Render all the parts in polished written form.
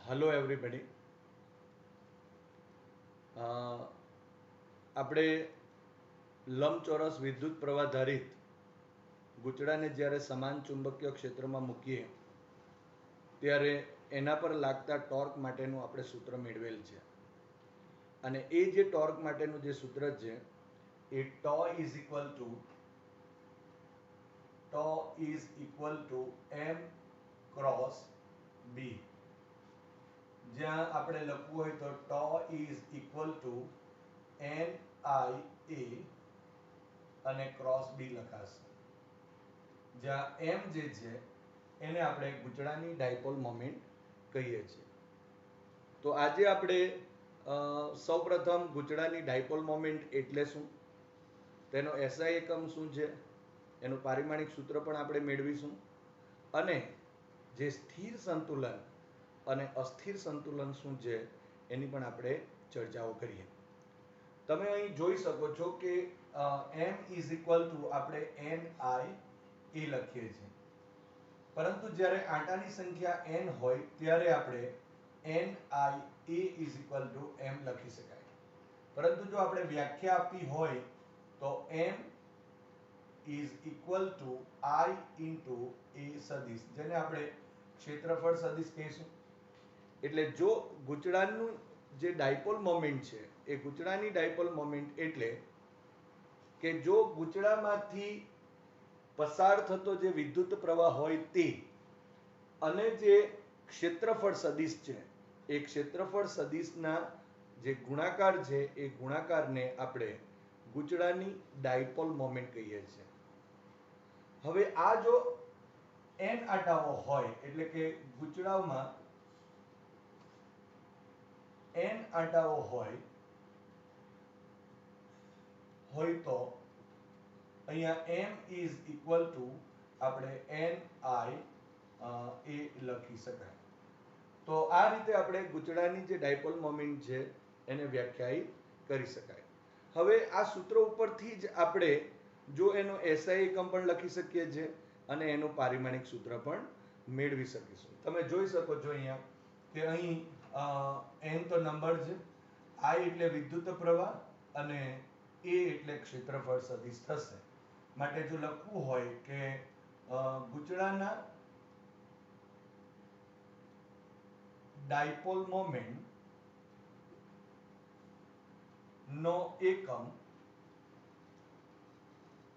Hello everybody. આપણે લંબચોરસ વિદ્યુત પ્રવાહ ધારિત ગૂંચળાને જ્યારે સમાન ચુંબકીય ક્ષેત્રમાં મૂકીએ ત્યારે એના પર લાગતા ટોર્ક માટેનું આપણે સૂત્ર મેળવેલ છે. અને એ જે ટોર્ક માટેનું જે સૂત્ર છે એ ટો એમ ક્રોસ બી. જ્યાં આપણે લખવું હોય તો tau is equal to N I A અને ક્રોસ બી લખાશે. જ્યાં એમ જે છે એને આપણે ગૂંચળાની ડાયપોલ મોમેન્ટ કહીએ છીએ. તો આજે આપણે સૌપ્રથમ ગૂંચળાની ડાયપોલ મોમેન્ટ એટલે શું, તેનો એસઆઈ એકમ શું છે, એનું પારિમાણિક સૂત્ર પણ આપણે મેળવીશું, અને જે સ્થિર સંતુલન અને અસ્થિર સંતુલન શું છે એની પણ આપણે ચર્ચાઓ કરીએ. તમે અહીં જોઈ શકો છો કે એમ ઇઝ ઇક્વલ ટુ આપણે એન આઈ એ લખીએ છીએ, પરંતુ જ્યારે આંટાની સંખ્યા n હોય ત્યારે આપણે N I A is equal to M લખી શકાય. પરંતુ જો આપણે વ્યાખ્યા આપી હોય તો M is equal to I into A સદિશ, જેને આપણે ક્ષેત્રફળ સદિશ કહીશું. એટલે જો ગૂંચળાનું જે ડાયપોલ મોમેન્ટ છે એ ગૂંચળાની ડાયપોલ મોમેન્ટ એટલે કે જો ગૂંચળામાંથી પસાર થતો જે વિદ્યુત પ્રવાહ હોય તે અને જે ક્ષેત્રફળ સદિશ છે એ ક્ષેત્રફળ સદિશના જે ગુણાકાર છે એ ગુણાકારને આપણે ગૂંચળાની ડાયપોલ મોમેન્ટ કહીએ છીએ. હવે આ જો n આંટાઓ હોય એટલે કે ગૂંચળામાં n આંટાઓ હોય તો અહીંયા m ઇઝ ઇક્વલ ટુ આપણે n i એ લખી શકાય. તો આ રીતે આપણે ગૂંચળાની જે ડાયપોલ મોમેન્ટ છે એને વ્યાખ્યાયિત કરી શકાય. હવે આ સૂત્ર ઉપરથી જ આપણે જો એનો એસઆઈ એકમ પણ લખી શકીએ છીએ અને એનું પારિમાણિક સૂત્ર પણ મેળવી શકીશું. તમે જોઈ શકો છો અહીંયા કે અહીં n તો નંબર છે, i એટલે વિદ્યુત પ્રવાહ અને a એટલે ક્ષેત્રફળ સદિશ થશે. માટે જો લખવું હોય કે ગૂંચળાના ડાયપોલ મોમેન્ટ નો એકમ,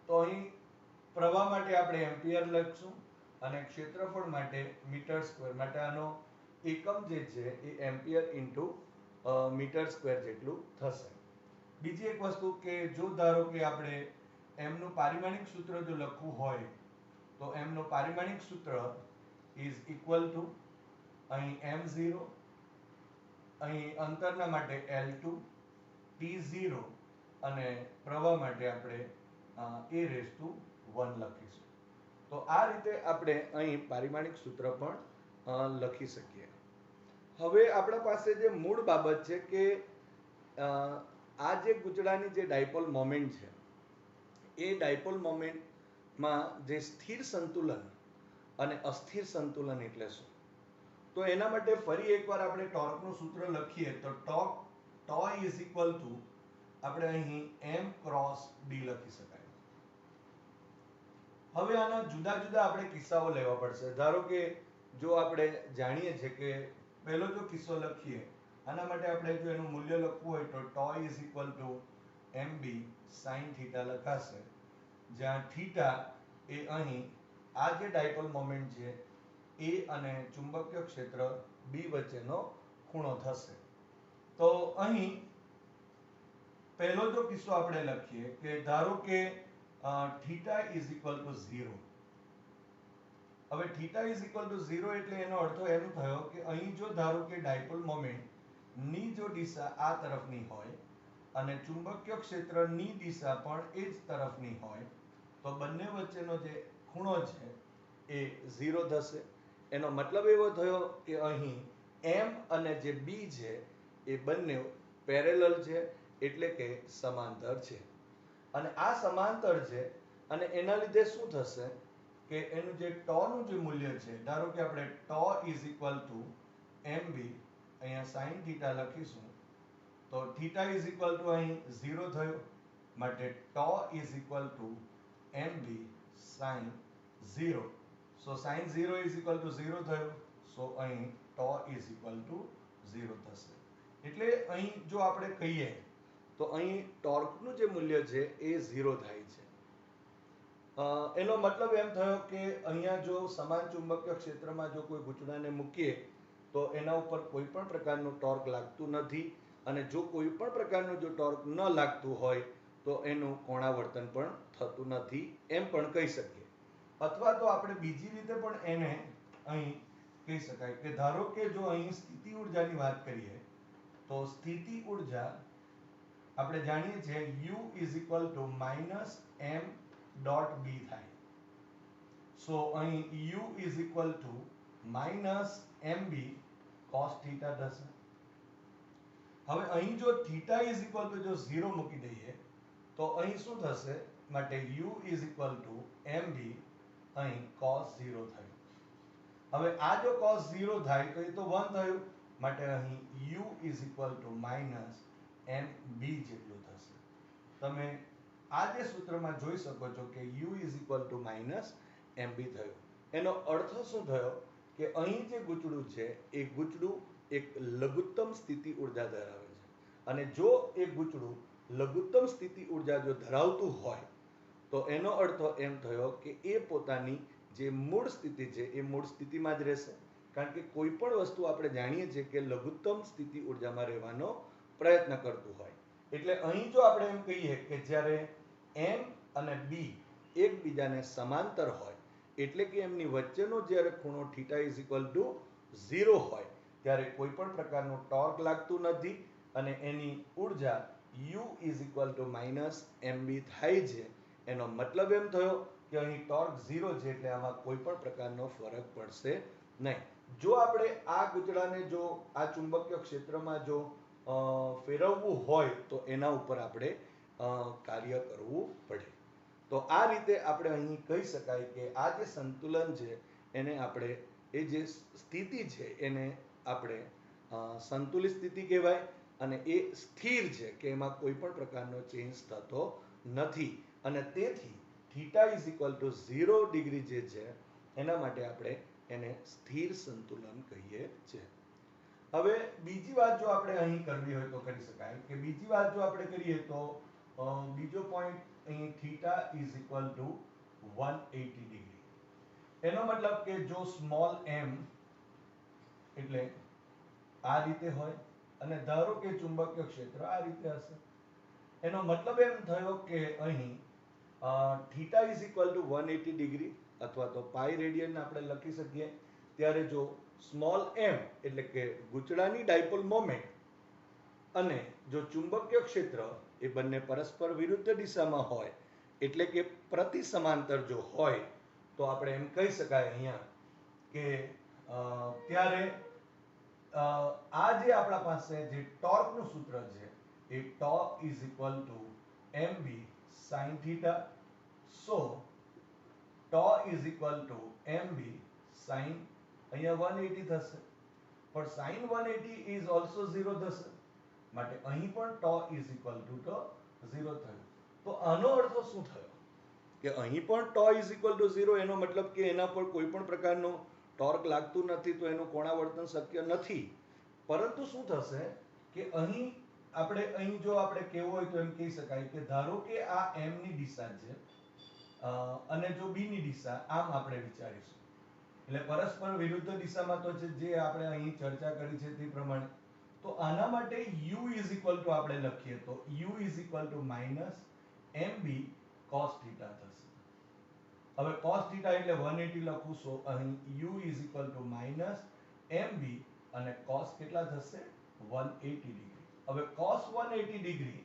તો અહીં પ્રવાહ માટે આપણે એમ્પિયર લખશું અને ક્ષેત્રફળ માટે મીટર સ્ક્વેર. માટે આનો એકમ જે છે એ એમ્પિયર ઇન્ટુ મીટર સ્ક્વેર જેટલું થશે. બીજી એક વસ્તુ કે જો ધારો કે આપણે m નું પારિમાણિક સૂત્ર જો લખવું હોય તો m નું પારિમાણિક સૂત્ર ઇઝ ઇક્વલ ટુ અહીં m0, અહીં અંતરના માટે L2, T0 અને પ્રવાહ માટે આપણે a⁻1 લખીશું. તો આ રીતે આપણે અહીં પારિમાણિક સૂત્ર પણ લખી શકીએ. હવે આપણા પાસે જે મૂળ બાબત છે કે આ જે ગૂંચળાની જે ડાયપોલ મોમેન્ટ છે એ ડાયપોલ મોમેન્ટમાં જે સ્થિર સંતુલન અને અસ્થિર સંતુલન એટલે શું, તો એના માટે ફરી એકવાર આપણે ટોર્કનું સૂત્ર લખીએ તો ટો ઇઝ ઇક્વલ ટુ આપણે અહીં m ક્રોસ b લખી શકાય. હવે આના જુદા જુદા આપણે કિસ્સાઓ લેવા પડશે. ધારો કે જો આપણે જાણીએ છે કે પહેલો જો કિસ્સો લખીએ, આના માટે આપણે જો એનું મૂલ્ય લખવું હોય તો tau is equal to mb sin theta લખાશે, જ્યાં થીટા એ અહીં આ જે ડાયપોલ મોમેન્ટ છે એ અને ચુંબકીય ક્ષેત્ર b વચ્ચેનો ખૂણો થશે. તો અહીં પહેલો જો કિસ્સો આપણે લખીએ કે ધારો કે થીટા ઇઝ ઇક્વલ ટુ 0. હવે થીટા ઇઝ ઇક્વલ ટુ 0 એટલે એનો અર્થ એમ થયો કે અહીં જો ધારો કે ડાયપોલ મોમેન્ટ ની જો દિશા આ તરફની હોય અને ચુંબકીય ક્ષેત્રની દિશા પણ એ જ તરફની હોય તો બંને વચ્ચેનો જે ખૂણો છે એ 0 થશે. એનો મતલબ એવો થયો કે અહીં m અને જે b છે એ બંને પેરેલલ છે, એટલે કે સમાંતર છે. અને આ સમાંતર છે અને એના લીધે શું થશે કે એનું જે ટો નું જે મૂલ્ય છે, ધારો કે આપણે ટો ઇઝ ઇક્વલ ટુ mb અહીંયા sin થીટા લખીશું તો થીટા ઇઝ ઇક્વલ ટુ અહીં 0 થયો માટે tau is equal to mb sin 0 so sin 0 is equal two 0 થયો સો અહીં tau ઇઝ ઇક્વલ ટુ 0 થશે એટલે અહીં જો આપણે કહીએ તો અહીં ટોર્કનું જે મૂલ્ય છે એ 0 થાય છે એનો મતલબ એમ થયો કે અહીંયા જો સમાન ચુંબકીય ક્ષેત્રમાં જો કોઈ ગૂંચળાને મૂકીએ તો એના ઉપર કોઈ પણ પ્રકારનું ટોર્ક લાગતું નથી અને જો કોઈ પણ પ્રકારનું જો ટોર્ક ન લાગતું હોય તો એનું કોણાવર્તન પણ થતું નથી એમ પણ કહી શકીએ અથવા તો આપણે બીજી રીતે પણ એને અહીં કહી શકાય કે ધારો કે જો અહીં સ્થિતિ ઊર્જાની વાત કરીએ તો સ્થિતિ ઊર્જા આપણે જાણીએ છીએ u is equal two minus m dot b થાય સો અહીં u is equal two minus mb cos theta થશે હવે અહીં જો થીટા ઇઝ ઇક્વલ ટુ જો 0 મૂકી દઈએ તો અહીં શું થશે માટે u is equal to mb અહીં cos 0 થયું હવે આ જો cos 0 થાય તો એ તો 1 થયું માટે અહીં u is equal two minus mb જેટલું થશે તમે આ જે સૂત્રમાં જોઈ શકો છો કે u is equal two minus mb થયું એનો અર્થ શું થયો કે અહીં જે ગૂંચળું છે એ ગૂંચળું એક લઘુત્તમ સ્થિતિ ઊર્જા ધરાવે છે અને જો એ ગૂંચળું લઘુત્તમ સ્થિતિ ઊર્જા જો ધરાવતું હોય તો એનો અર્થ એમ થયો કે એ પોતાની જે મૂળ સ્થિતિ છે એ મૂળ સ્થિતિમાં જ રહેશે કારણ કે કોઈ પણ વસ્તુ આપણે જાણીએ છીએ કે લઘુત્તમ સ્થિતિ ઊર્જામાં રહેવાનો પ્રયત્ન કરતું હોય એટલે અહીં જો આપણે એમ કહીએ કે જ્યારે m અને b એકબીજાને સમાંતર હોય એટલે કે એમની વચ્ચેનો જ્યારે ખૂણો થીટા ઇઝ ઇક્વલ ટુ 0 હોય ત્યારે કોઈ પણ પ્રકારનું ટોર્ક લાગતું નથી અને એની ઊર્જા u is equal two minus mb થાય છે એનો મતલબ એમ થયો કે અહીં ટોર્ક 0 છે એટલે આમાં કોઈ પણ પ્રકારનો ફરક પડશે નહીં જો આપણે આ ગૂંચળાને જો આ ચુંબકીય ક્ષેત્રમાં જો ફેરવવું હોય તો એના ઉપર આપણે કાર્ય કરવું પડે તો આ રીતે આપણે અહીં કહી શકાય કે આ જે સંતુલન છે એને આપણે એ જે સ્થિતિ છે એને આપણે સંતુલિત સ્થિતિ કહેવાય અને એ સ્થિર છે કે એમાં કોઈ પણ પ્રકારનો ચેન્જ થતો નથી અને તેથી theta is equal two 0 degree જે છે એના માટે આપણે એને સ્થિર સંતુલન કહીએ છીએ હવે બીજી વાત જો આપણે અહીં કરવી હોય તો કરી શકાય કે બીજી વાત જો આપણે કરીએ તો બીજો પોઈન્ટ અહીં theta is equal two 180 degree એનો મતલબ કે જો સ્મોલ m એટલે આ રીતે હોય અને ધારો કે ચુંબકીય ક્ષેત્ર આ રીતે હશે એનો મતલબ એમ થયો કે અહીં theta is equal two 180 degree અથવા તો પાઈ રેડિયન આપણે લખી શકીએ ત્યારે જો સ્મોલ m એટલે કે ગૂંચળાની ડાયપોલ મોમેન્ટ અને જો ચુંબકીય ક્ષેત્ર એ બંને પરસ્પર વિરુદ્ધ દિશામાં હોય એટલે કે પ્રતિ સમાંતર જો હોય તો આપણે એમ કહી શકાય અહીંયા કે ત્યારે આ જે આપણા પાસે જે ટોર્કનું સૂત્ર છે એ torque is equal to mb sin theta so tau is equal to mb sin અહીંયા 180 થશે પણ sin 180 is also 0 થશે માટે અહીં પણ tau is equal to 0 થયું તો આનો અર્થ શું થયો કે અહીં પણ tau is equal to 0 એનો મતલબ કે એના પર કોઈ પણ પ્રકારનો ટોર્ક લાગતું નથી તો એનું કોણાવર્તન શક્ય નથી પરંતુ શું થશે કે અહીં આપણે અહીં જો આપણે કહેવું હોય તો એમ કહી શકાય કે ધારો કે આ m ની દિશા છે અને જો b ની દિશા આમ આપણે વિચારીશું એટલે પરસ્પર વિરુદ્ધ દિશામાં તો છે જે આપણે અહીં ચર્ચા કરી છે તે પ્રમાણે તો આના માટે u ઇઝ ઇક્વલ ટુ આપણે લખીએ તો u is equal two minus mb cos theta થશે હવે cos થીટા એટલે 180 લખું so અહીં u is equal two minus mb અને cos કેટલા થશે 180 ડિગ્રી હવે cos 180 degree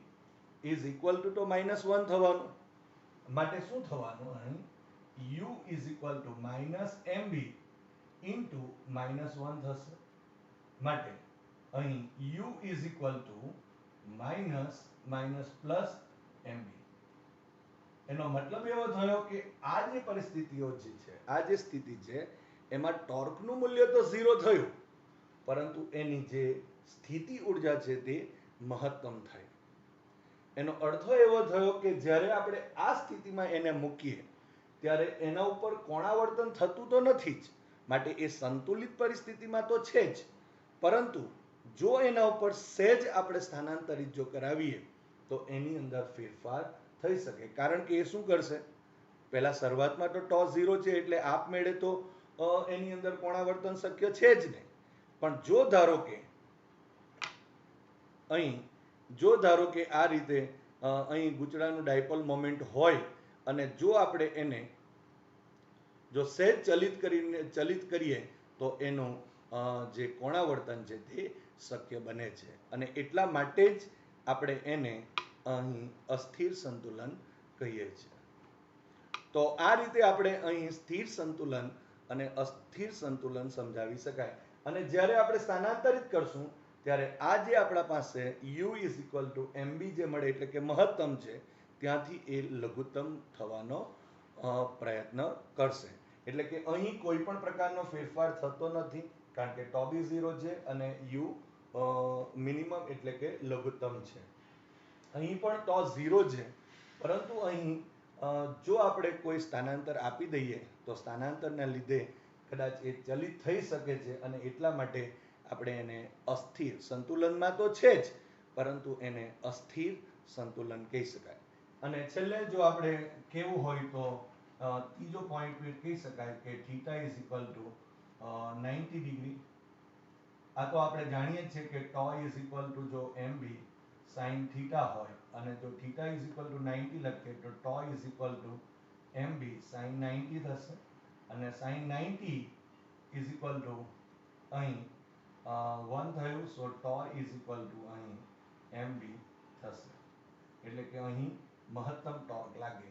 is equal two minus 1 થવાનું માટે શું થવાનું અહીં u is equal two minus mb into minus 1 થશે માટે અહીં u is equal two minus minus plus mb એનો મતલબ એવો થયો કે આ જે પરિસ્થિતિઓ જે છે આ જે સ્થિતિ છે એમાં ટોર્કનું મૂલ્ય તો 0 થયું પરંતુ એની જે સ્થિતિ ઉર્જા છે તે મહત્તમ થાય. એનો અર્થ એવો થયો કે જ્યારે આપણે આ સ્થિતિમાં એને મૂકીએ ત્યારે એના ઉપર કોણાવર્તન થતું તો નથી જ, માટે એ સંતુલિત પરિસ્થિતિમાં તો છે જ, પરંતુ જો એના ઉપર સહેજ આપણે સ્થાનાંતરિત જો કરાવીએ તો એની અંદર ફેરફાર થઈ શકે. કારણ કે એ શું કરશે, પહેલા શરૂઆતમાં તો ટોસ 0 છે એટલે આપમેળે તો એની અંદર કોણાવર્તન શક્ય છે જ નહીં. પણ જો ધારો કે આ રીતે અહીં ગૂંચળાનું ડાયપોલ મોમેન્ટ હોય અને જો આપણે એને જો સહેજ ચલિત કરીએ તો એનું જે કોણાવર્તન છે તે શક્ય બને છે. અને એટલા માટે જ આપણે એને અહીં અસ્થિર સંતુલન કહીએ છીએ. તો આ રીતે આપણે અહીં સ્થિર સંતુલન અને અસ્થિર સંતુલન સમજાવી શકાય. અને જ્યારે આપણે સ્થાનાંતરિત કરશું ત્યારે આ જે આપણા પાસે u mb જે મળે એટલે કે મહત્તમ છે ત્યાંથી એ લઘુત્તમ થવાનો પ્રયત્ન કરશે. એટલે કે અહીં કોઈ પણ પ્રકારનો ફેરફાર થતો નથી, કારણ કે ટોબ 0 છે અને u મિનિમમ એટલે કે લઘુત્તમ છે. અહીં પણ ટોસ 0 છે, પરંતુ અહીં જો આપણે કોઈ સ્થાનાંતર આપી દઈએ તો સ્થાનાંતરના લીધે કદાચ એ ચલિત થઈ શકે છે અને એટલા માટે આપણે એને અસ્થિર સંતુલનમાં તો છે જ, પરંતુ એને અસ્થિર સંતુલન કહી શકાય. અને છેલ્લે જો આપણે કેવું હોય તો ત્રીજો પોઈન્ટ કહી શકાય કે theta is equal two 90 degree. આ તો આપણે જાણીએ છીએ કે ટો ઇઝ ઇક્વલ ટુ જો mb sin થીટા હોય અને જો થીટા ઇઝ ઇક્વલ ટુ 90 લખીએ તો tau is equal to mb sin 90 થશે. અને sin 90 ઇઝ ઇક્વલ ટુ અહીં 1 થયું, સો ટો ઇઝ ઇક્વલ ટુ અહીં mb થશે. એટલે કે અહીં મહત્તમ ટોર્ક લાગે.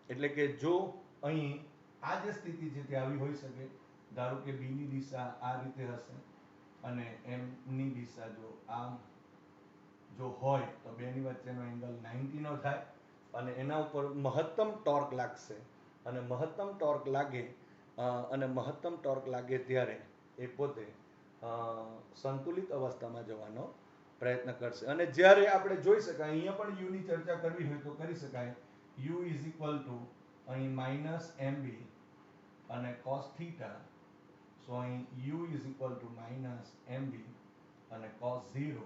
એટલે કે જો અહીં આ જે સ્થિતિ છે તે આવી હોઈ શકે, ધારો કે b ની દિશા આ રીતે હશે અને m ની દિશા જો આમ જો હોય તો બેની વચ્ચેનો એંગલ 90 નો થાય અને એના ઉપર મહત્તમ ટોર્ક લાગશે. અને મહત્તમ ટોર્ક લાગે ત્યારે એ પોતે સંતુલિત અવસ્થામાં જવાનો પ્રયત્ન કરશે. અને જ્યારે આપણે જોઈ શકાય, અહીંયા પણ u ની ચર્ચા કરવી હોય તો કરી શકાય. u ઇઝ ઇક્વલ ટુ અહીં માઇનસ mb અને cos થીટા, સો અહીં u is equal two minus mb અને cos 90,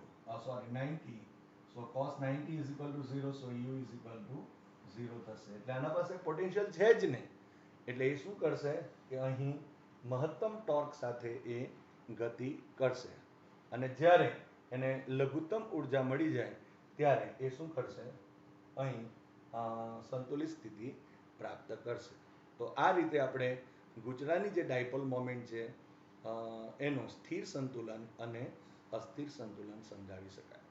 so cos 90 is equal two 0, so u is equal two 0 થશે. એટલે આના પાસે પોટેન્શિયલ છે જ નહીં, એટલે એ શું કરશે કે અહીં મહત્તમ ટોર્ક સાથે એ ગતિ કરશે. અને જ્યારે એને લઘુત્તમ ઉર્જા મળી જાય ત્યારે એ શું કરશે, અહીં સંતુલિત સ્થિતિ પ્રાપ્ત કરશે. તો આ રીતે આપણે ગૂંચળાની જે ડાયપોલ મોમેન્ટ છે એનું સ્થિર સંતુલન અને અસ્થિર સંતુલન સમજાવી શકાય.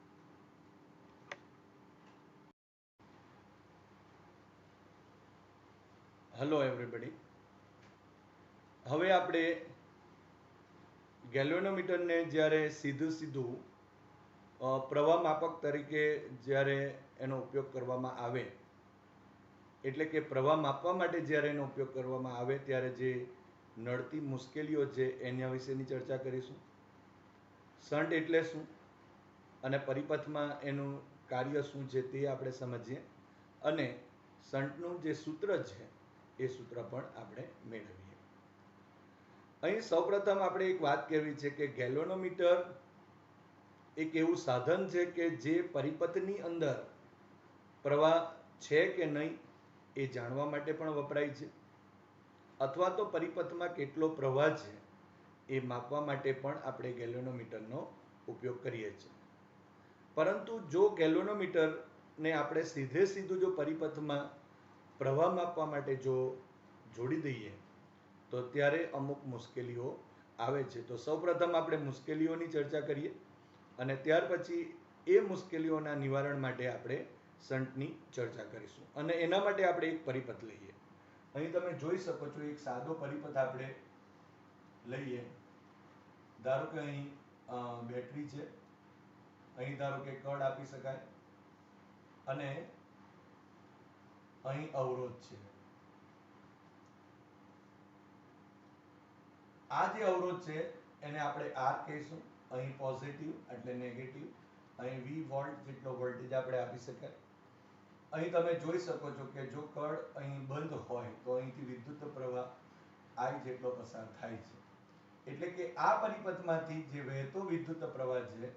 Hello everybody. હવે આપણે ગેલ્વેનોમીટરને જ્યારે સીધું પ્રવાહ માપક તરીકે જ્યારે એનો ઉપયોગ કરવામાં આવે, એટલે કે પ્રવાહ માપવા માટે જ્યારે એનો ઉપયોગ કરવામાં આવે ત્યારે જે નડતી મુશ્કેલીઓ છે એના વિશેની ચર્ચા કરીશું. શન્ટ એટલે શું અને પરિપથમાં એનું કાર્ય શું છે તે આપણે સમજીએ અને શન્ટનું જે સૂત્ર છે એ સૂત્ર પણ આપણે મેળવીએ. અહીં સૌપ્રથમ આપણે એક વાત કહેવી છે કે ગેલ્વેનોમીટર એક એવું સાધન છે કે જે પરિપથની અંદર પ્રવાહ છે કે નહીં એ જાણવા માટે પણ વપરાય છે, અથવા તો પરિપથમાં કેટલો પ્રવાહ છે એ માપવા માટે પણ આપણે ગેલ્વેનોમીટરનો ઉપયોગ કરીએ છીએ. પરંતુ જો ગેલ્વેનોમીટરને આપણે સીધું જો પરિપથમાં પ્રવાહ માપવા માટે જો જોડી દઈએ તો ત્યારે અમુક મુશ્કેલીઓ આવે છે. તો સૌપ્રથમ આપણે મુશ્કેલીઓની ચર્ચા કરીએ અને ત્યાર પછી એ મુશ્કેલીઓના નિવારણ માટે આપણે શન્ટની ચર્ચા કરીશું. અને એના માટે આપણે એક પરિપથ લઈએ. અહીં તમે જોઈ શકો છો એક સાદો પરિપથ આપણે લઈએ. ધારો કે અહીં બેટરી છે, અહીં ધારો કે કડ આપી શકાય અને અહીં અવરોધ છે. આ જે અવરોધ છે એને આપણે R કહીશું અહીં પોઝિટિવ એટલે નેગેટિવ, અહીં V વોલ્ટ જેટલો વોલ્ટેજ આપણે આપી શકાય. અહીં તમે જોઈ શકો છો કે જો કળ અહીં બંધ હોય તો અહીંથી વિદ્યુત પ્રવાહ I જેટલો પસાર થાય છે. એટલે કે આ પરિપથમાંથી જે વહેતો વિદ્યુત પ્રવાહ છે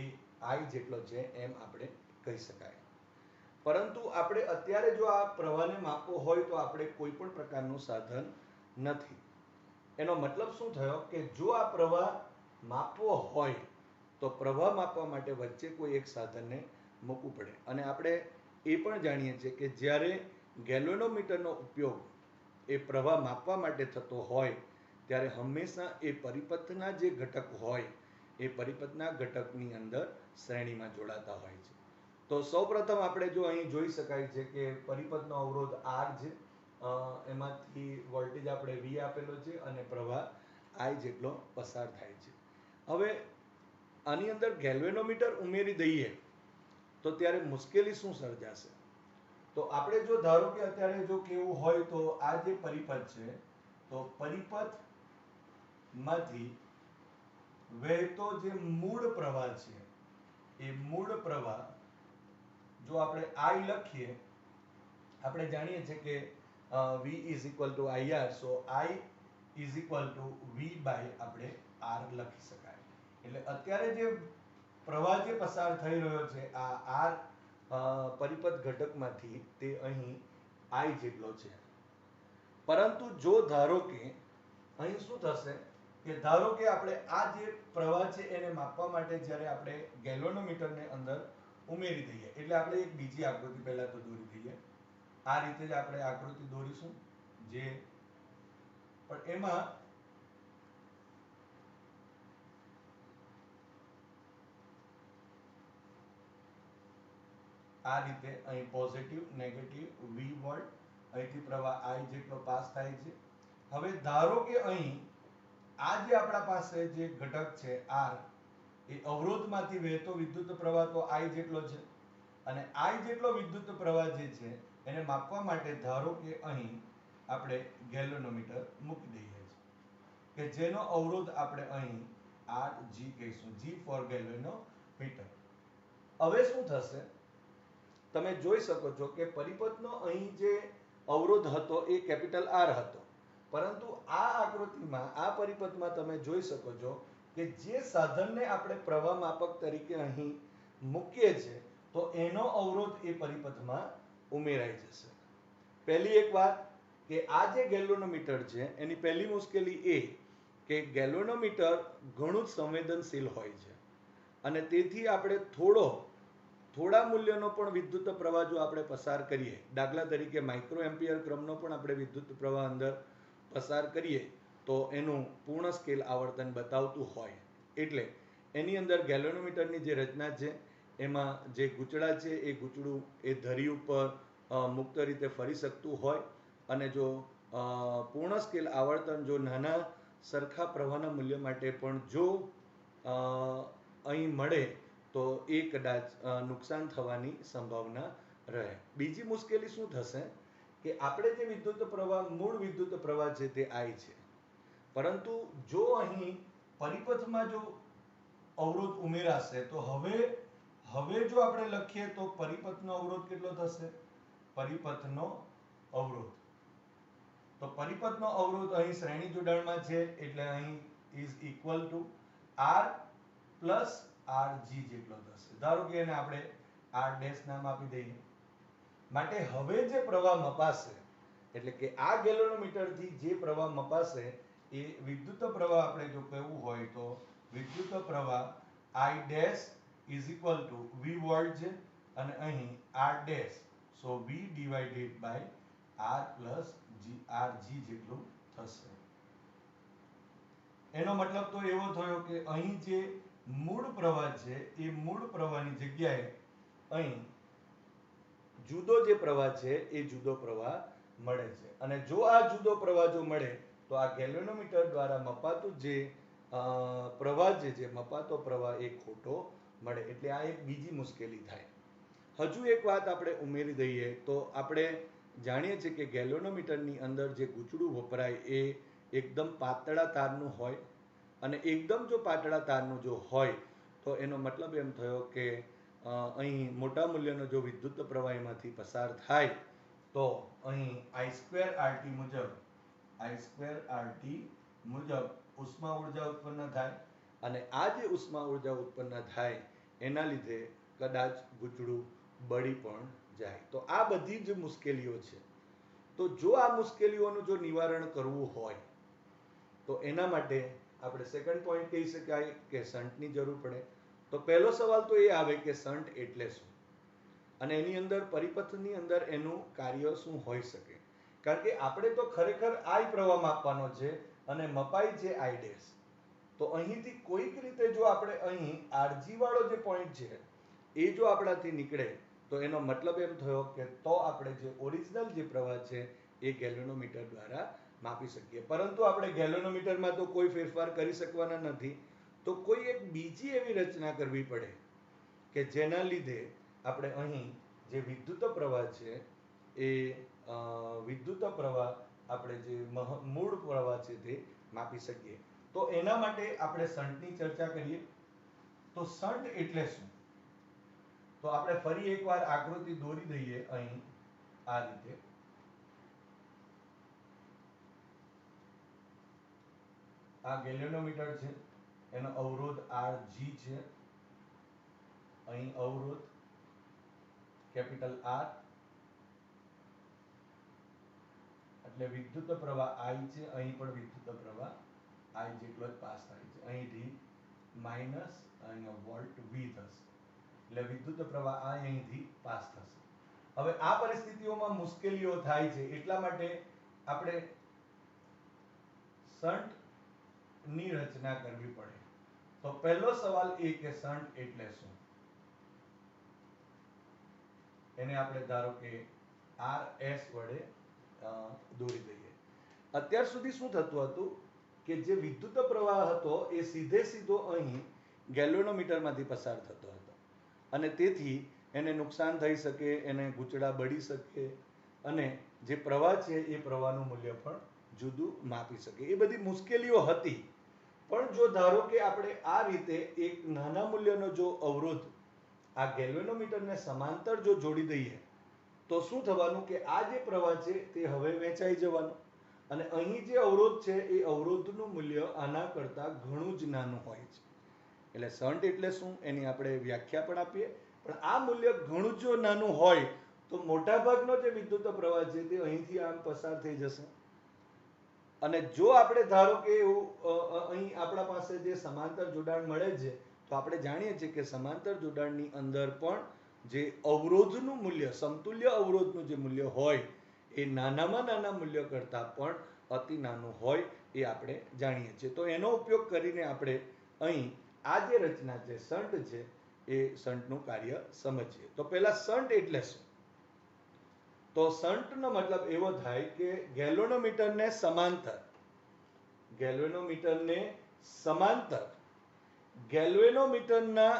એ I જેટલો છે એમ આપણે કહી શકાય. પરંતુ આપણે અત્યારે જો આ પ્રવાહને માપવો હોય તો આપણે કોઈ પણ પ્રકારનું સાધન નથી. એનો મતલબ શું થયો કે જો આ પ્રવાહ માપવો હોય તો પ્રવાહ માપવા માટે વચ્ચે કોઈ એક સાધનને મૂકવું પડે. અને આપણે એ પણ જાણીએ છીએ કે જ્યારે ગેલ્વેનોમીટરનો ઉપયોગ એ પ્રવાહ માપવા માટે થતો હોય ત્યારે હંમેશા એ પરિપથના જે ઘટક હોય એ પરિપથના ઘટકની અંદર શ્રેણીમાં જોડાતા હોય છે. તો સૌપ્રથમ આપણે જો અહીં જોઈ શકાય છે કે પરિપથનો અવરોધ R છે, એમાંથી વોલ્ટેજ આપણે V આપેલો છે અને પ્રવાહ I જેટલો પસાર થાય છે. હવે આની અંદર ગેલ્વેનોમીટર ઉમેરી દઈએ તો ત્યારે મુશ્કેલી શું સર્જાશે? તો આપણે જો ધારો કે અત્યારે જો કેવું હોય તો આ જે પરિપથ છે તો પરિપથમાંથી વહેતો જે મૂળ પ્રવાહ છે એ મૂળ પ્રવાહ જો આપણે I લખીએ, આપણે જાણીએ છીએ કે V is equal to IR, so I is equal to V by આપણે R લખી શકાય. એટલે અત્યારે જે પ્રવાહ જે પસાર થઈ રહ્યો છે આ R પરિપથ ઘટકમાંથી તે અહીં I જેટલો છે. પરંતુ જો ધારો કે અહીં શું થશે કે ધારો કે આપણે આ જે પ્રવાહ છે એને માપવા માટે જ્યારે આપણે ગેલ્વેનોમીટરને અંદર ઉમેરી દઈએ, એટલે આપણે એક બીજી આકૃતિ પહેલા તો દોરી દઈએ. આ રીતે જ આપણે આકૃતિ દોરીશું જે પણ એમાં આ રીતે અહીં પોઝિટિવ નેગેટિવ V વોલ્ટ, અહીંથી પ્રવાહ I જેટલો પાસ થાય છે. હવે ધારો કે અહીં આ જે આપણા પાસે જે ઘટક છે R એ અવરોધમાંથી વહેતો વિદ્યુત પ્રવાહ તો I જેટલો છે અને I જેટલો વિદ્યુત પ્રવાહ જે છે એને માપવા માટે ધારો કે અહીં આપણે ગેલ્વેનોમીટર મૂકી દઈએ છીએ કે જેનો અવરોધ આપણે અહીં RG કહીશું, G ફોર ગેલ્વેનોમીટર. હવે શું થશે? તમે જોઈ શકો છો કે પરિપથનો અહીં જે અવરોધ હતો એ કેપિટલ R હતો, પરંતુ આ આકૃતિમાં આ પરિપથમાં તમે જોઈ શકો છો કે જે સાધનને આપણે પ્રવાહ માપક તરીકે અહીં મૂકીએ છીએ તો એનો અવરોધ એ પરિપથમાં ઉમેરાઈ જશે. પહેલી એક વાત કે આ જે ગેલ્વેનોમીટર છે એની પહેલી મુશ્કેલી એ કે ગેલ્વેનોમીટર ઘણું જ સંવેદનશીલ હોય છે અને તેથી આપણે થોડા મૂલ્યનો પણ વિદ્યુત પ્રવાહ જો આપણે પસાર કરીએ, દાખલા તરીકે માઇક્રો એમ્પિયર ક્રમનો પણ આપણે વિદ્યુત પ્રવાહ અંદર પસાર કરીએ તો એનું પૂર્ણ સ્કેલ આવર્તન બતાવતું હોય. એટલે એની અંદર ગેલ્વેનોમીટરની જે રચના છે એમાં જે ગૂંચળા છે એ ગૂંચળું એ ધરી ઉપર મુક્ત રીતે ફરી શકતું હોય અને જો પૂર્ણ સ્કેલ આવર્તન જો નાના સરખા પ્રવાહના મૂલ્ય માટે પણ જો અહીં મળે તો એ કદાચ નુકસાન થવાની સંભાવના રહે. બીજી મુશ્કેલી શું થશે કે આપણે જે વિદ્યુત પ્રવાહ મૂળ વિદ્યુત પ્રવાહ છે તે I છે, પરંતુ જો અહીં પરિપથમાં જો અવરોધ ઉમેરાશે તો હવે જો આપણે લખીએ તો પરિપથનો અવરોધ કેટલો થશે? પરિપથનો અવરોધ, તો પરિપથનો અવરોધ અહીં શ્રેણી જોડાણમાં છે એટલે અહીં is equal to R plus RG જેટલો થશે. ધારો કે એને આપણે R ડેશ નામ આપી દઈએ. માટે હવે જે પ્રવાહ મપાશે એટલે કે આ ગેલ્વેનોમીટરથી જે પ્રવાહ મપાશે એ વિદ્યુત પ્રવાહ આપણે જો કહેવું હોય તો વિદ્યુત પ્રવાહ I dash is equal to V volt છે અને અહીં R dash, so V divided by R plus RG જેટલું થશે. એનો મતલબ તો એવો થયો કે અહીં જે મૂળ પ્રવાહ છે એ મૂળ પ્રવાહની જગ્યાએ અહીં જુદો જે પ્રવાહ છે એ જુદો પ્રવાહ મળે છે. અને જો આ જુદો પ્રવાહ જો મળે તો આ ગેલ્વેનોમીટર દ્વારા મપાતું જે પ્રવાહ જે છે મપાતો પ્રવાહ એ ખોટો મળે. એટલે આ એક બીજી મુશ્કેલી થાય. હજુ એક વાત આપણે ઉમેરી દઈએ તો આપણે જાણીએ છીએ કે ગેલ્વેનોમીટરની અંદર જે ગૂંચળું વપરાય એ એકદમ પાતળા તારનું હોય અને એકદમ જો પાતળા તારનું જો હોય તો એનો મતલબ એમ થયો કે અહીં મોટા મૂલ્યનો જો વિદ્યુત પ્રવાહ એમાંથી પસાર થાય તો અહીં I2RT મુજબ ઉષ્મા ઉર્જા ઉત્પન્ન થાય અને આ જે ઉષ્મા ઉર્જા ઉત્પન્ન થાય એના લીધે કદાચ ગુચડું બળી પણ જાય. તો આ બધી જ મુશ્કેલીઓ છે. તો જો આ મુશ્કેલીઓનું જો નિવારણ કરવું હોય તો એના માટે આપણે સેકન્ડ પોઈન્ટ કહી શકાય કે શંટની જરૂર પડે. તો પહેલો સવાલ તો એ આવે કે શંટ એટલે શું અને એની અંદર પરિપથની અંદર એનું કાર્ય શું હોઈ શકે. કારણ કે આપણે તો ખરેખર I પ્રવાહ માપવાનો છે અને મપાય છે I ડેશ. તો અહીંથી કોઈક રીતે જો આપણે અહીં RG વાળો જે પોઈન્ટ છે એ જો આપણાથી નીકળે તો એનો મતલબ એમ થયો કે તો આપણે જે ઓરિજિનલ જે પ્રવાહ છે એ ગેલ્વેનોમીટર દ્વારા માપી શકીએ. પરંતુ આપણે ગેલ્વેનોમીટરમાં તો કોઈ ફેરફાર કરી શકવાના નથી. તો કોઈ એક બીજી એવી રચના કરવી પડે કે જેના લીધે આપણે અહીં જે વિદ્યુત પ્રવાહ છે એ વિદ્યુત પ્રવાહ આપણે જે મૂળ પ્રવાહ છે તે માપી શકીએ. તો એના માટે આપણે શંટની ચર્ચા કરીએ. તો શંટ એટલે શું? તો આપણે ફરી એકવાર આકૃતિ દોરી દઈએ અહીં આ રીતે. આ ગેલ્વેનોમીટર છે, એનો અવરોધ RG છે, અહીં અવરોધ કેપિટલ R એટલે વિદ્યુત પ્રવાહ I છે, અહીં પણ વિદ્યુત પ્રવાહ I જેટલો જ પાસ થાય છે. અહીંથી માઈનસ અહીંયા વોલ્ટ V થશે એટલે વિદ્યુત પ્રવાહ I અહીંથી પાસ થશે. હવે આ પરિસ્થિતિઓમાં મુશ્કેલીઓ થાય છે એટલા માટે આપણે શંટ ની રચના કરવી પડે. તો પહેલો સવાલ એ કે શંટ એટલે શું? એને આપણે ધારો કે RS વડે દોરી દઈએ. અત્યાર સુધી શું થતું હતું કે જે વિદ્યુત પ્રવાહ હતો એ સીધે સીધો અહીં ગેલ્વેનોમીટરમાંથી પસાર થતો હતો અને તેથી એને નુકસાન થઈ શકે, એને ગૂંચળા બળી શકે અને જે પ્રવાહ છે એ પ્રવાહનું મૂલ્ય પણ જુદું માપી શકે. એ બધી મુશ્કેલીઓ હતી. પણ જો ધારો કે આપણે આ રીતે એક નાના મૂલ્યનો જો અવરોધ આ ગેલ્વેનોમીટરને સમાંતર જો જોડી દઈએ તો શું થવાનું કે આ જે પ્રવાહ છે તે હવે વહેંચાઈ જવાનો અને અહીં જે અવરોધ છે એ અવરોધનું મૂલ્ય આના કરતાં ઘણું જ નાનું હોય છે. એટલે શંટ એટલે શું એની આપણે વ્યાખ્યા પણ આપીએ. પણ આ મૂલ્ય ઘણું જો નાનું હોય તો મોટાભાગનો જે વિદ્યુત પ્રવાહ છે તે અહીંથી આમ પસાર થઈ જશે અને જો આપણે ધારો કે એવું અહીં આપણા પાસે જે સમાંતર જોડાણ મળે છે તો આપણે જાણીએ છીએ કે સમાંતર જોડાણની અંદર પણ જે અવરોધનું મૂલ્ય સમતુલ્ય અવરોધનું જે મૂલ્ય હોય એ નાનામાં નાના મૂલ્ય કરતાં પણ અતિ નાનું હોય એ આપણે જાણીએ છીએ. તો એનો ઉપયોગ કરીને આપણે અહીં આ જે રચના છે શંટ છે એ શંટનું કાર્ય સમજીએ. તો પહેલા શંટ એટલે શું? તો શંટનો મતલબ એવો થાય કે ગેલ્વેનોમીટરને સમાંતર ગેલ્વેનોમીટરના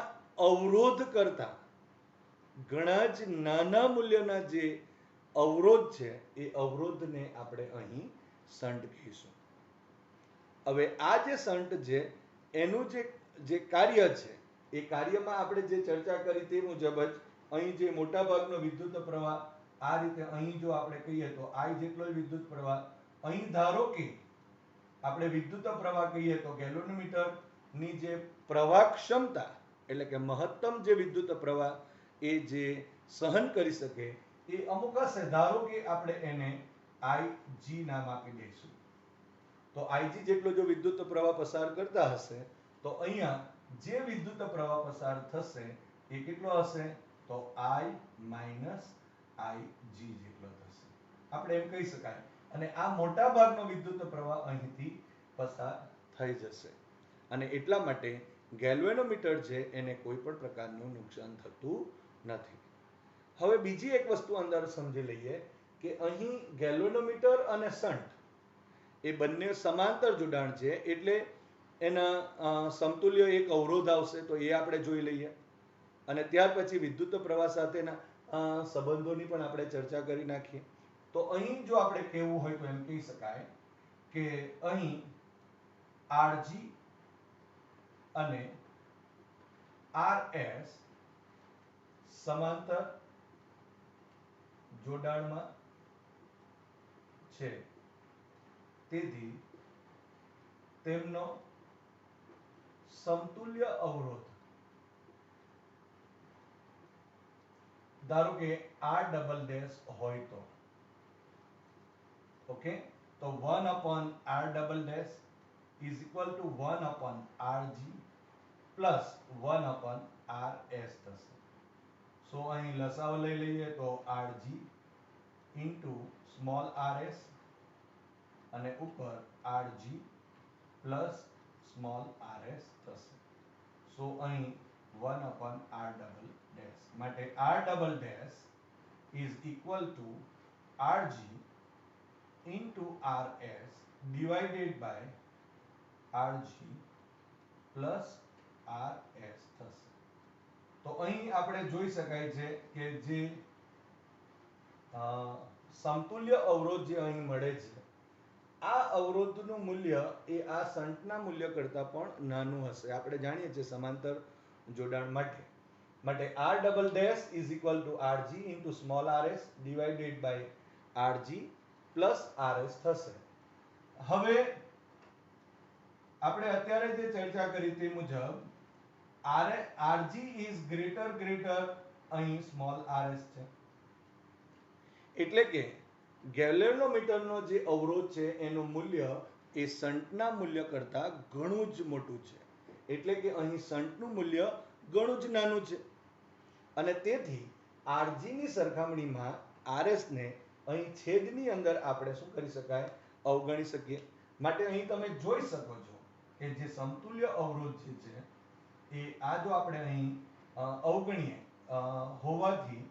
અવરોધ કરતા ઘણા જ નાના મૂલ્યના જે અવરોધ છે એ અવરોધને આપણે અહીં શંટ કહીશું. હવે આ જે શંટ છે એનું જે કાર્ય છે એ કાર્યમાં આપણે જે ચર્ચા કરી તે મુજબ જ અહીં જે મોટા ભાગનો વિદ્યુત પ્રવાહ આ રીતે અહીં જો આપણે કહીએ તો I જેટલો વિદ્યુત પ્રવાહ અહીં ધારો કે આપણે વિદ્યુત પ્રવાહ કહીએ તો ગેલ્વેનોમીટરની જે પ્રવાહ ક્ષમતા એટલે કે મહત્તમ જે વિદ્યુત પ્રવાહ એ જે સહન કરી શકે એ અમુક હશે. ધારો કે આપણે એને IG નામ આપી દઈશું. તો IG જેટલો જો વિદ્યુત પ્રવાહ પસાર કરતા હશે તો અહીંયા જે વિદ્યુત પ્રવાહ પસાર થશે એ કેટલો હશે? તો I માઈનસ IG જેટલો થશે. આપણે એમ કહી શકાય. અને આ મોટા ભાગનો વિદ્યુત પ્રવાહ અહીંથી પસાર થઈ જશે અને એટલા માટે ગેલ્વેનોમીટર છે એને કોઈ પણ પ્રકારનું નુકસાન થતું નથી. હવે બીજી એક વસ્તુ અંદર સમજી લઈએ કે અહીં ગેલ્વેનોમીટર અને શંટ એ બંને સમાંતર જોડાણ છે એટલે એના સમતુલ્ય એક અવરોધ આવશે તો એ આપણે જોઈ લઈએ અને ત્યાર પછી વિદ્યુત પ્રવાહ સાથેના સંબંધોની પણ આપણે ચર્ચા કરી નાખીએ. તો અહીં જો આપણે કહેવું હોય તો એમ કહી શકાય કે અહીં RG અને RS સમાંતર જોડાણમાં છે, તેથી તેમનો સમતુલ્ય અવરોધ ધારો કે R ડબલ ડેશ હોય તો ઓકે, તો 1 upon R double dash is equal to 1 upon RG plus 1 upon RS થશે. સો અહીં લસાઅ લઈ લઈએ તો RG into small rs અને ઉપર RG plus small rs થશે. સો અહીં 1 upon R double dash માટે R double dash is equal to RG into RS divided by RG plus RS થશે. તો અહીં આપણે જોઈ શકાય છે કે જે સમતુલ્ય અવરોધ જે અહીં મળે છે, આ અવરોધનું મૂલ્ય એ આ શંટના મૂલ્ય કરતાં પણ નાનું હશે. આપણે જાણીએ છીએ સમાંતર જોડાણ માટે R double dash is equal to RG into small rs divided by RG plus RS થશે. હવે આપણે અત્યારે જે ચર્ચા કરી તે મુજબ RG is greater અહીં small rs છે, એટલે કે ગેલ્વેનોમીટરનો જે અવરોધ છે એનું મૂલ્ય એ શંટના મૂલ્ય કરતાં ઘણું જ મોટું છે, એટલે કે અહીં શંટનું મૂલ્ય ઘણું જ નાનું છે અને તેથી RG ની સરખામણીમાં RS ને અહીં છેદની અંદર આપણે શું કરી શકાય, અવગણી શકીએ. માટે અહીં તમે જોઈ શકો છો કે જે સમતુલ્ય અવરોધ જે છે એ આ જો આપણે અહીં અવગણીએ હોવાથી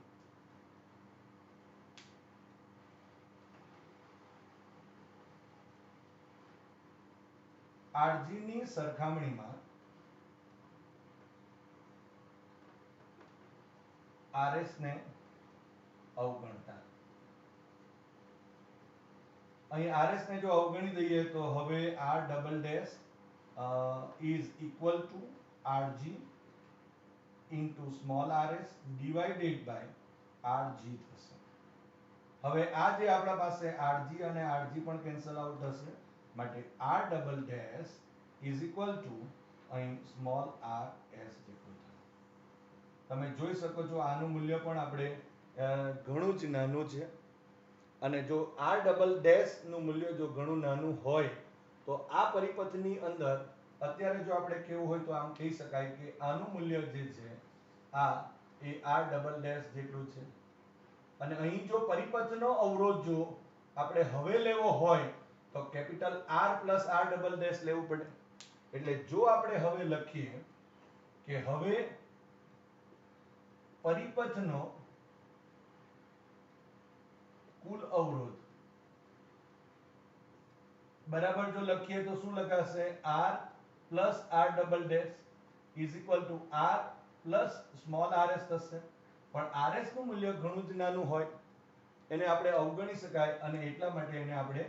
RG ની સરખામણીમાં RS ને અવગણતા, અહીં RS ને જો અવગણી દઈએ તો હવે R double dash is equal to RG into small rs divided by RG થશે. હવે આ જે આપણા પાસે RG અને RG પણ કેન્સલ આઉટ થશે માટે R double dash is equal to અહીં સ્મોલ rs જેટલું થાય. તમે જોઈ શકો છો આનું મૂલ્ય પણ આપણે ઘણું જ નાનું છે અને જો R ડબલ ડેશ નું મૂલ્ય જો ઘણું નાનું હોય તો આ પરિપથની અંદર અત્યારે જો આપણે કેવું હોય તો આમ કહી શકાય કે આનું મૂલ્ય જે છે આ એ R ડબલ ડેશ જેટલું છે અને અહીં જો પરિપથનો અવરોધ જો આપણે હવે લેવો હોય તો capital R plus R double dash લેવું પડે. એટલે જો આપણે હવે લખીએ કે હવે પરિપથનો કુલ અવરોધ બરાબર જો લખીએ તો શું લખાશે, R plus R double dash is equal two R plus small rs થશે. પણ RS નું મૂલ્ય ઘણું જ નાનું હોય એને આપણે અવગણી શકાય અને એટલા માટે એને આપણે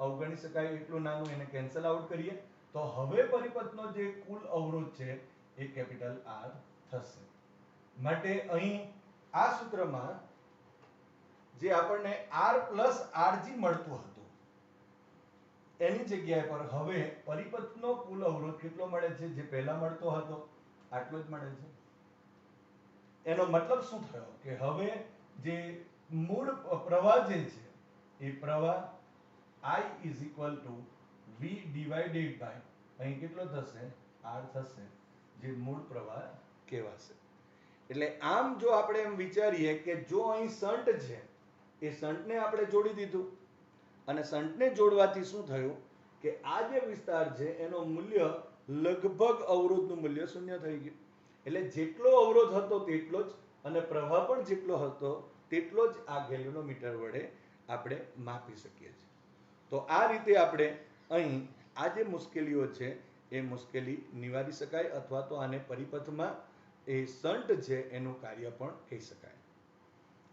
અવગણી શકાય એટલું નાનું એને કેન્સલ આઉટ કરીએ તો હવે પરિપથનો જે કુલ અવરોધ છે એ કેપિટલ R થશે. માટે અહીં આ સૂત્રમાં જે આપણને R પ્લસ RG મળતું હતું એની જગ્યાએ પર હવે પરિપથનો કુલ અવરોધ કેટલો મળે છે, જે પહેલા મળતો હતો આટલો જ મળે છે. એનો મતલબ શું થયો કે હવે જે મૂળ પ્રવાહ જે છે એ પ્રવાહ I is equal to V divided by અહીં કેટલો થશે, R થશે, જે મૂળ પ્રવાહ કહેવાશે. એટલે આમ જો આપણે એમ વિચારીએ કે જો અહીં શન્ટ છે એ શન્ટને આપણે જોડી દીધું અને શન્ટને જોડવાથી શું થયું કે આ જે વિસ્તાર છે એનો મૂલ્ય લગભગ અવરોધનું મૂલ્ય શૂન્ય થઈ ગયું. એટલે જેટલો અવરોધ હતો તેટલો જ અને પ્રવાહ પણ જેટલો હતો તેટલો જ આ ગેલ્વેનોમીટર વડે આપણે માપી શકીએ છીએ. તો આ રીતે આપણે અહીં આ જે મુશ્કેલીઓ છે એ મુશ્કેલી નિવારી શકાય અથવા તો આને પરિપથમાં એ શન્ટ છે એનું કાર્ય પણ કહી શકાય.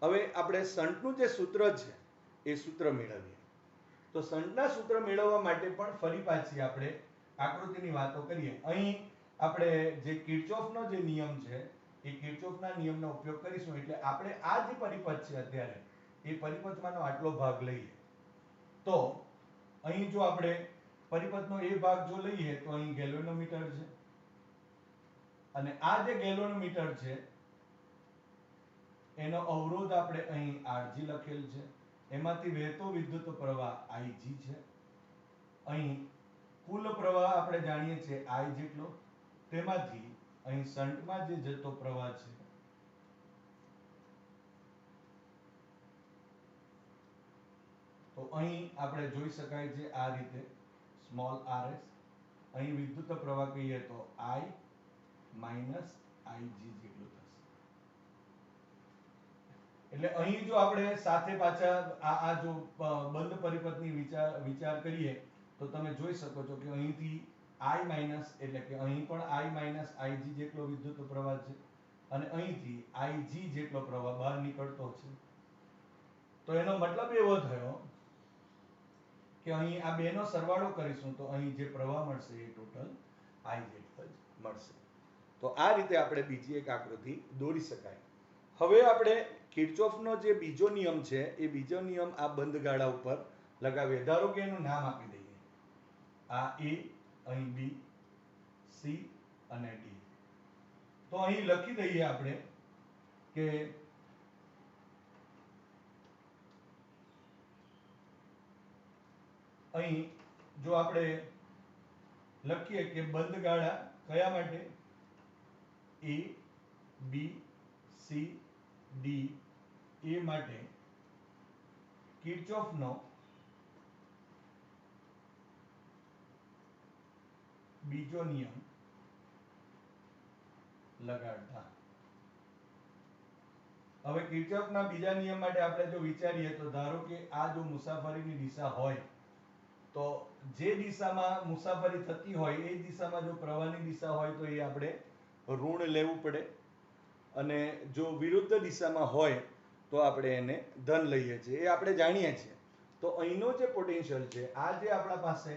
હવે આપણે શન્ટનું જે સૂત્ર છે એ સૂત્ર મેળવીએ. તો શન્ટના સૂત્ર મેળવવા માટે પણ ફરી પાછી આપણે આકૃતિની વાતો કરીએ. અહીં આપણે જે કિર્ચોફનો જે નિયમ છે એ કિર્ચોફના નિયમનો ઉપયોગ કરીશું. એટલે આપણે આ જે પરિપથ છે અત્યારે એ પરિપથમાંનો આટલો ભાગ લઈએ તો અહીં જો આપણે પરિપથનો એ ભાગ જો લઈએ તો અહીં ગેલ્વેનોમીટર છે અને આ જે ગેલ્વેનોમીટર છે એનો અવરોધ આપણે અહીં Rg લખેલ છે. એમાંથી વહેતો વિદ્યુત પ્રવાહ Ig છે. અહીં કુલ પ્રવાહ આપણે જાણીએ છીએ I જેટલો, તેમાંથી અહીં શન્ટમાં જે જતો પ્રવાહ છે તો અહીં આપણે જોઈ શકાય છે આ રીતે સ્મોલ rs. અહીં વિદ્યુત પ્રવાહ કહીએ તો I માઈનસ Ig જેટલું થશે. એટલે અહીં જો આપણે સાથે પાછા આ જો બંધ પરિપથની વિચાર કરીએ તો તમે જોઈ શકો છો કે અહીંથી I માઈનસ એટલે કે અહીં પણ I માઈનસ Ig જેટલો વિદ્યુત પ્રવાહ છે અને અહીંથી Ig જેટલો પ્રવાહ બહાર નીકળતો છે. તો એનો મતલબ એવો થયો કે અહીં આ બેનો સરવાળો કરીશું તો અહીં જે પ્રવાહ મળશે એ ટોટલ I જેટલો જ મળશે. તો આ રીતે આપણે બીજી એક આકૃતિ દોરી શકાય. હવે આપણે કિર્ચોફનો જે બીજો નિયમ છે એ બીજો નિયમ આ બંધ ગાળા ઉપર લગાવીએ. ધારો કે એનું નામ આપી દઈએ. આ A, અહીં B, C અને D. તો અહીં લખી દઈએ આપણે કે અહીં જો આપણે લખીએ કે બંધ ગાળા કયા માટે A, B, C, D એ માટે કિર્ચોફનો બીજો નિયમ લગાડતા. હવે કિર્ચોફના બીજા નિયમ માટે આપણે જો વિચારીએ તો ધારો કે આ જો મુસાફરીની દિશા હોય તો જે દિશામાં મુસાફરી થતી હોય એ દિશામાં જો પ્રવાહની દિશા હોય તો એ આપણે ઋણ લેવું પડે અને જો વિરુદ્ધ દિશામાં હોય તો આપણે એને ધન લઈએ છીએ. એ આપણે જાણીએ છીએ. તો અહીંનો જે પોટેન્શિયલ છે આ જે આપણા પાસે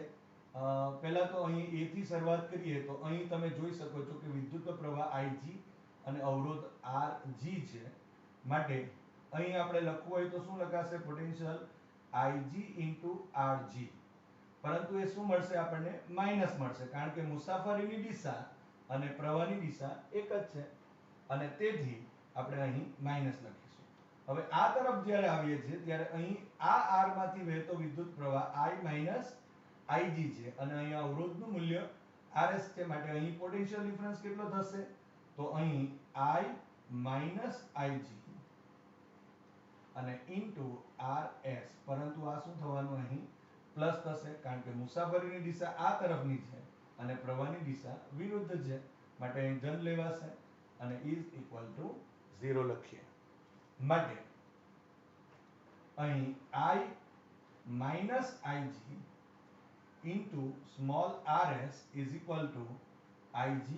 પહેલા તો અહીં A થી શરૂઆત કરીએ તો અહીં તમે જોઈ શકો છો કે વિદ્યુત પ્રવાહ Ig અને અવરોધ Rg છે. માટે અહીં આપણે લખવું હોય તો શું લખાશે? Potential Ig into Rg. પરંતુ એ શું મળશે? આપણને માઈનસ મળશે કારણ કે મુસાફરીની દિશા અને પ્રવાહની દિશા એક જ છે અને તેથી આપણે અહીં માઈનસ લખીશું. હવે આ તરફ જ્યારે આવીએ છીએ ત્યારે અહીં આ R માંથી વહેતો વિદ્યુત પ્રવાહ I માઈનસ Ig છે અને અહીંયા અવરોધનું મૂલ્ય Rs છે. માટે અહીં પોટેન્શિયલ ડિફરન્સ કેટલો થશે? તો અહીં I માઈનસ Ig અને ઇન્ટુ Rs. પરંતુ આ શું થવાનું? અહીં પ્લસ થશે કારણ કે મુસાફરીની દિશા આ તરફની છે અને પ્રવાહની દિશા વિરુદ્ધ છે. માટે અહીં ધન લેવાશે અને ઇઝ ઇક્વલ ટુ 0 લખીએ. માટે અહીં I minus Ig into small rs is equal two Ig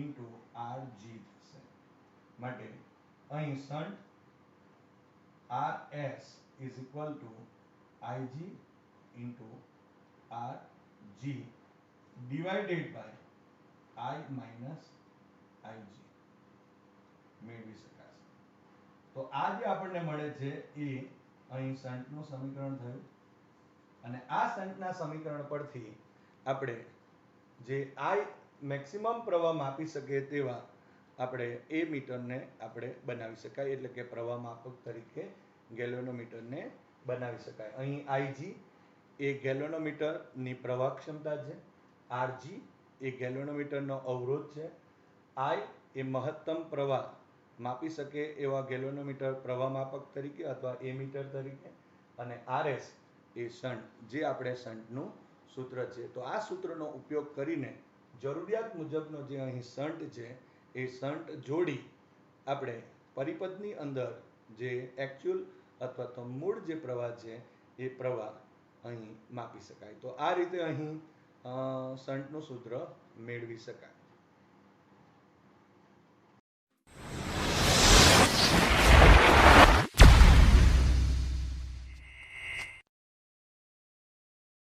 into Rg થશે. માટે અહીં shunt Rs is equal to Ig into Rg divided by I minus Ig મેળવી શકાશે. તો આ જે આપણને મળે છે એ અહીં શન્ટનું સમીકરણ થયું અને આ શન્ટના સમીકરણ પરથી આપણે જે I મેક્સિમમ પ્રવાહ માપી શકે તેવા આપણે એ મીટરને આપણે બનાવી શકાય એટલે કે પ્રવાહ માપક તરીકે ગેલ્વેનોમીટરને બનાવી શકાય. અહીં Ig એ ગેલ્વેનોમીટરની પ્રવાહ ક્ષમતા છે. Rg એ ગેલ્વેનોમીટરનો અવરોધ છે. I એ મહત્તમ પ્રવાહ માપી શકે એવા ગેલ્વેનોમીટર પ્રવાહ માપક તરીકે અથવા એમીટર તરીકે અને Rs એ શન્ટ જે આપણે શન્ટનું સૂત્ર છે. તો આ સૂત્રનો ઉપયોગ કરીને જરૂરિયાત મુજબનો જે અહીં શન્ટ છે એ શન્ટ જોડી આપણે પરિપથની અંદર જે એકચ્યુઅલ અથવા તો મૂળ જે પ્રવાહ છે એ પ્રવાહ અહીં માપી શકાય. તો આ રીતે અહીં શન્ટનું સૂત્ર મેળવી શકાય.